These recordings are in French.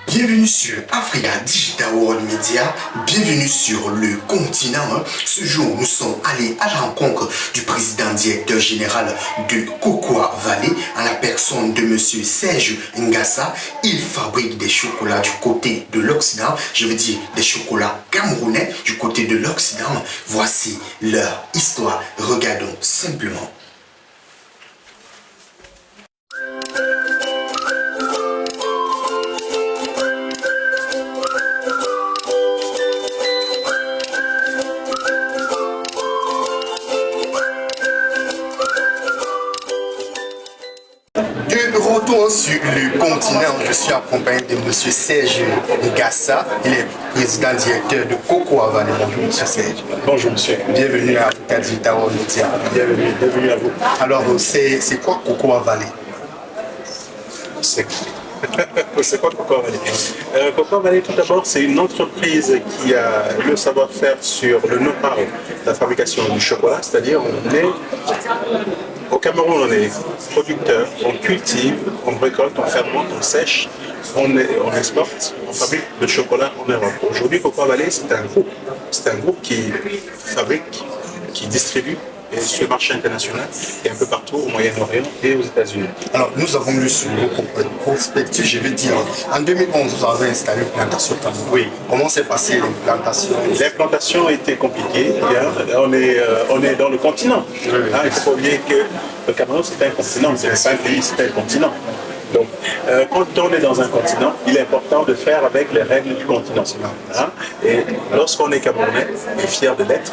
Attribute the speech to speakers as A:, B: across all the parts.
A: Bienvenue sur Africa Digital World Media, bienvenue sur le continent. Ce jour, nous sommes allés à la rencontre du président directeur général de Cocoa Valley, en la personne de monsieur Serge Ngassa. Il fabrique des chocolats du côté de l'Occident, je veux dire des chocolats camerounais du côté de l'Occident. Voici leur histoire, regardons simplement. De retour sur le continent, je suis accompagné de M. Serge Ngassa. Il est président directeur de Cocoa Valley. Bonjour M. Serge.
B: Bonjour monsieur.
A: Bienvenue à Africa Digital World Media.
B: Bienvenue à vous.
A: Alors, c'est quoi Cocoa Valley?
B: C'est quoi Cocoa Valley? Cocoa Valley, tout d'abord, c'est une entreprise qui a le savoir-faire sur le know-how de la fabrication du chocolat, c'est-à-dire au Cameroun, on est producteur, on cultive, on récolte, on fermente, on sèche, on exporte, on fabrique le chocolat en Europe. Aujourd'hui, Cocoa Valley, c'est un groupe. C'est un groupe qui fabrique, qui distribue sur le marché international et un peu partout au Moyen-Orient et aux États-Unis.
A: Alors, nous avons lu sur le prospectus, je vais dire, en 2011, vous avez installé une plantation.
B: Oui.
A: Comment s'est passée l'implantation?
B: L'implantation était compliquée. On est dans le continent. Hein, il faut oublier que le Cameroun, c'est un continent, c'est pas un pays, c'est un continent. Donc, quand on est dans un continent, il est important de faire avec les règles du continent. Hein? Et lorsqu'on est Camerounais et fier de l'être,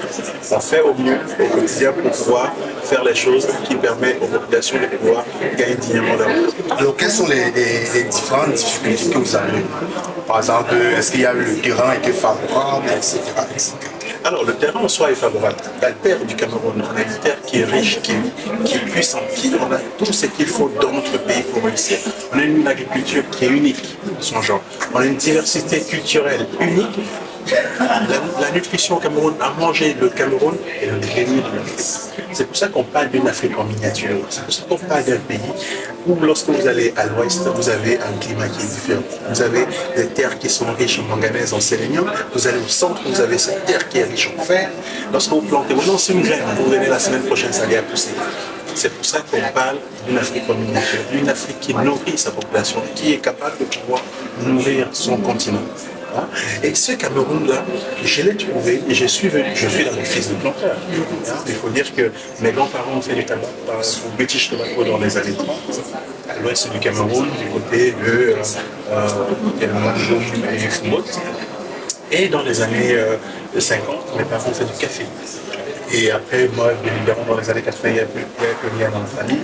B: on fait au mieux au quotidien pour pouvoir faire les choses qui permettent aux populations de pouvoir gagner dignement leur vie.
A: Alors, quelles sont les différentes difficultés que vous avez? Par exemple, est-ce qu'il y a eu le terrain était favorable, etc.
B: Alors, le terrain en soi est favorable. La terre du Cameroun, on a une terre qui est riche, qui est puissante, on a tout ce qu'il faut dans notre pays pour réussir. On a une agriculture qui est unique de son genre. On a une diversité culturelle unique. La nutrition au Cameroun, à manger le Cameroun est le génie de l'Afrique. C'est pour ça qu'on parle d'une Afrique en miniature. C'est pour ça qu'on parle d'un pays où, lorsque vous allez à l'ouest, vous avez un climat qui est différent. Vous avez des terres qui sont riches en manganèse, en sélénium. Vous allez au centre, vous avez cette terre qui est riche en fer. Lorsque vous plantez, vous lancez une graine, vous venez la semaine prochaine, ça vient pousser. C'est pour ça qu'on parle d'une Afrique en miniature, d'une Afrique qui nourrit sa population, qui est capable de pouvoir nourrir son continent. Et ce Cameroun-là, je l'ai trouvé et je suis dans le fils de planteur. Il faut dire que mes grands-parents ont fait du tabac au British Tobacco dans les années 30, à l'ouest du Cameroun, du côté de Manjoum et Fumot. Et dans les années 50, mes parents ont fait du café. Et après, moi, bien évidemment, dans les années 80, il n'y a plus de lien dans la famille.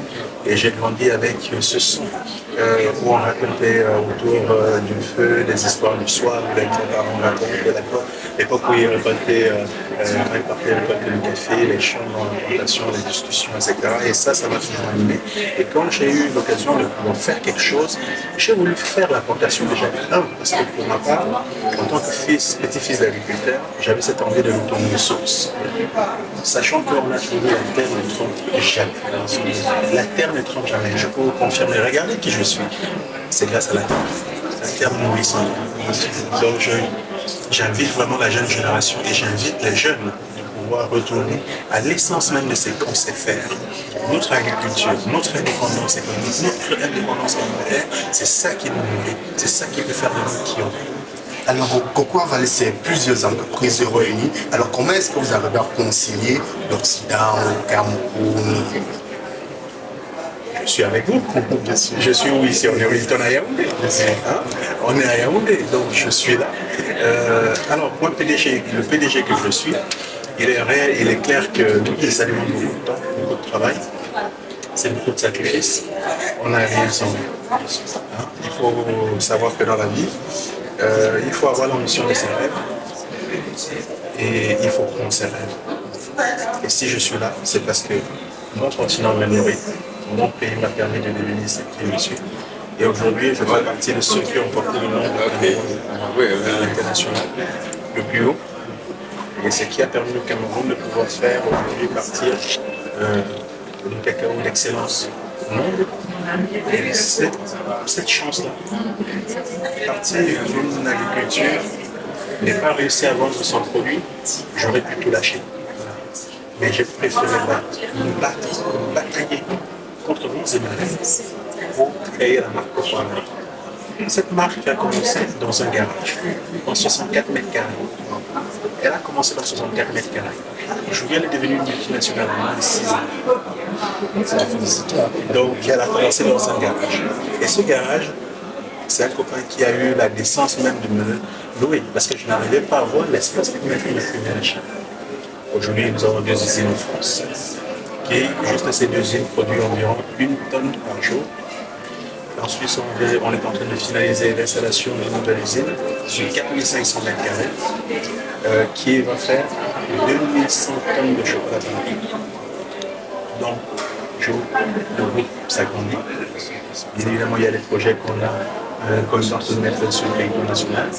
B: Et j'ai grandi avec ce son où on racontait autour du feu des histoires du soir, où les grands-parents racontent l'époque où ils récoltaient le café, les chants dans la plantation, les discussions, etc. Et ça m'a toujours animé. Et quand j'ai eu l'occasion de pouvoir faire quelque chose, j'ai voulu faire la plantation déjà. Parce que pour ma part, en tant que petit-fils d'agriculteur, j'avais cette envie de retourner aux sources. Sachant qu'on a trouvé la terre ne trompe jamais. La terre ne trompe jamais. Je peux vous confirmer. Regardez qui je suis. C'est grâce à la terre. La terre nourrissante. Donc j'invite vraiment la jeune génération et j'invite les jeunes de pouvoir retourner à l'essence même de ce qu'on sait faire. Notre agriculture, notre indépendance économique, notre indépendance alimentaire, c'est ça qui nous nourrit. C'est ça qui peut faire de nous qui on est.
A: Alors, Cocoa Valley, c'est plusieurs entreprises réunies. Alors, comment est-ce que vous arrivez à concilier l'Occident, le Cameroun?
B: Je suis avec vous. Je suis où ici? On est à Yaoundé. On est à Yaoundé, donc je suis là. Alors, moi, le PDG que je suis, il est clair qu'il s'alimente beaucoup de temps, beaucoup de travail. C'est beaucoup de sacrifices. On n'a rien sans lui. Il faut savoir que dans la vie, il faut avoir l'ambition de ses rêves et il faut prendre ses rêves. Et si je suis là, c'est parce que mon continent m'a nourri, mon pays m'a permis de devenir ce que je suis. Et aujourd'hui, je fais partie de ceux qui ont porté le nom de Cameroun à l'international, le plus haut. Et ce qui a permis au Cameroun de pouvoir faire aujourd'hui partir du cacao d'excellence au monde Cette chance-là, partir d'une agriculture n'est pas réussi à vendre son produit, j'aurais pu tout lâcher. Mais j'ai préféré me batailler contre vents et marées pour créer la marque Cocoa Valley. Cette marque a commencé dans un garage, en 64 mètres carrés. Elle a commencé dans 64 mètres carrés. Aujourd'hui, elle est devenue une multinationale en moins de 6 ans. Donc, elle a commencé dans un garage. Et ce garage, c'est un copain qui a eu la décence même de me louer, parce que je n'arrivais pas à voir l'espace pour mettre une première chaîne. Aujourd'hui, nous avons 2 usines en France, qui, juste ces 2 usines, produisent environ 1 tonne par jour. Ensuite, on est en train de finaliser l'installation d'une nouvelle usine sur 4500 mètres carrés, qui va faire 2100 tonnes de chocolat par an. Donc, le groupe s'agrandit. Bien évidemment, il y a des projets qu'on est en train de mettre sur le territoire national.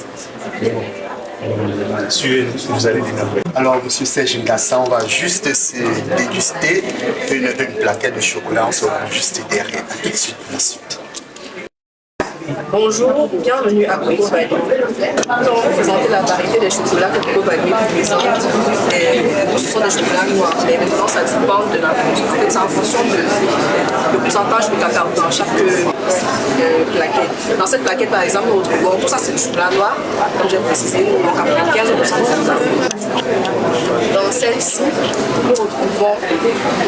B: Mais bon, vous allez découvrir.
A: Alors, M. Serge Ngassa, on va juste se déguster une plaquette de chocolat. On sera juste derrière. Tout de suite, pour la suite.
C: Bonjour, bienvenue à Coco Valley. Nous allons vous présenter la variété des chocolats que Coco Valley présente. Ce sont des chocolats noirs, mais maintenant ça dépend de la fonction. En fait, c'est en fonction du pourcentage de cacao dans chaque plaquette. Dans cette plaquette, par exemple, nous retrouvons tout ça, c'est du chocolat noir. Comme j'ai précisé, nous avons 95% de cacao. Dans celle-ci, nous retrouvons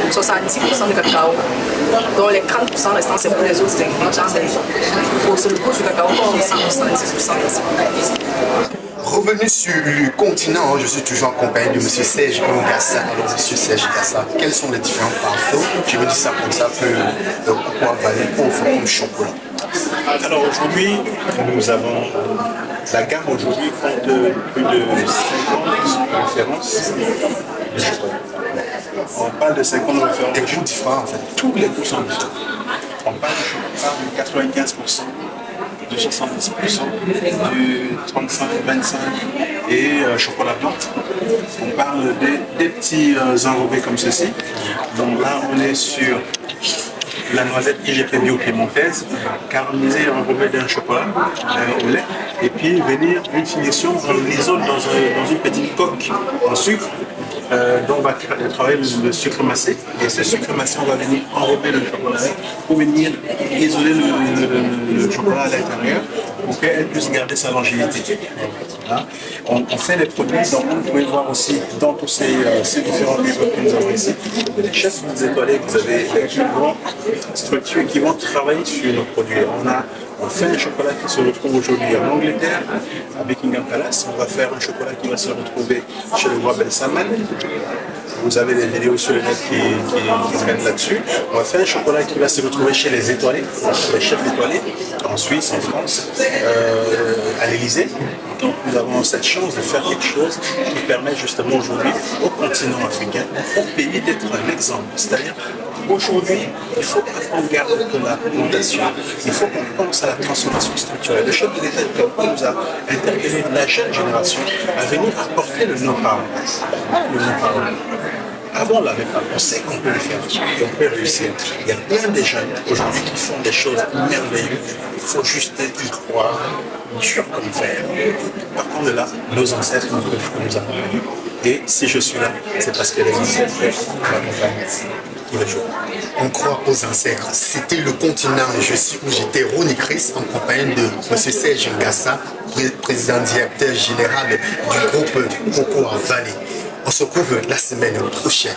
C: 70% de cacao, dont les 30% restants, c'est pour les autres ingrédients. Pour le goût du cacao, on ressent 70%.
A: Revenu sur le continent, je suis toujours en compagnie de M. Serge Ngassa. Alors, M. Serge Ngassa, quels sont les différents parfums, je veux dire ça comme ça, que le Cocoa Valley offre comme chocolat?
B: Alors aujourd'hui, nous avons la gamme aujourd'hui compte plus de 50 références de chocolat. On parle de 50 références.
A: Des goûts différents en fait.
B: Tous les goûts sont différents. On parle de 95%, de 70%, du 35, 25 et chocolat blanc. On parle des petits enrobés comme ceci. Donc là, on est sur la noisette IGP bio piémontaise, caramélisée et enrobée d'un chocolat au lait, et puis venir une finition en l'isole dans une petite coque en sucre. Donc on va travailler le sucre massé, et ce sucre massé on va venir enrober le chocolat pour venir isoler le chocolat à l'intérieur pour qu'elle puisse garder sa longévité. Voilà. On fait les produits, donc vous pouvez voir aussi dans tous ces différents livres que nous avons ici, les chefs des étoilés, vous avez les plus grandes structures qui vont travailler sur nos produits. On fait un chocolat qui se retrouve aujourd'hui en Angleterre, à Buckingham Palace. On va faire un chocolat qui va se retrouver chez le roi Ben Salman. Vous avez des vidéos sur le net qui traînent là-dessus. On va faire un chocolat qui va se retrouver chez les étoilés, les chefs étoilés, en Suisse, en France, à l'Élysée. Donc nous avons cette chance de faire quelque chose qui permet justement aujourd'hui au continent africain, au pays d'être un exemple. C'est-à-dire aujourd'hui, il faut pas qu'on garde que la fondation, il faut qu'on pense à la transformation structurelle. Le chef de l'État nous a interpellé la jeune génération à venir apporter le know-how. Le know-how. Avant, on ne l'avait pas. On sait qu'on peut le faire et on peut réussir. Il y a plein de jeunes aujourd'hui qui font des choses merveilleuses. Il faut juste y croire, dur comme fer. Par contre, là, nos ancêtres nous accompagnent. Et si je suis là, c'est parce que les ancêtres m'accompagnent tous les jours.
A: On croit aux ancêtres. C'était le continent. J'étais Ronnie Chris en compagnie de M. Serge Ngassa, président directeur général du groupe Cocoa Valley. On se retrouve la semaine prochaine.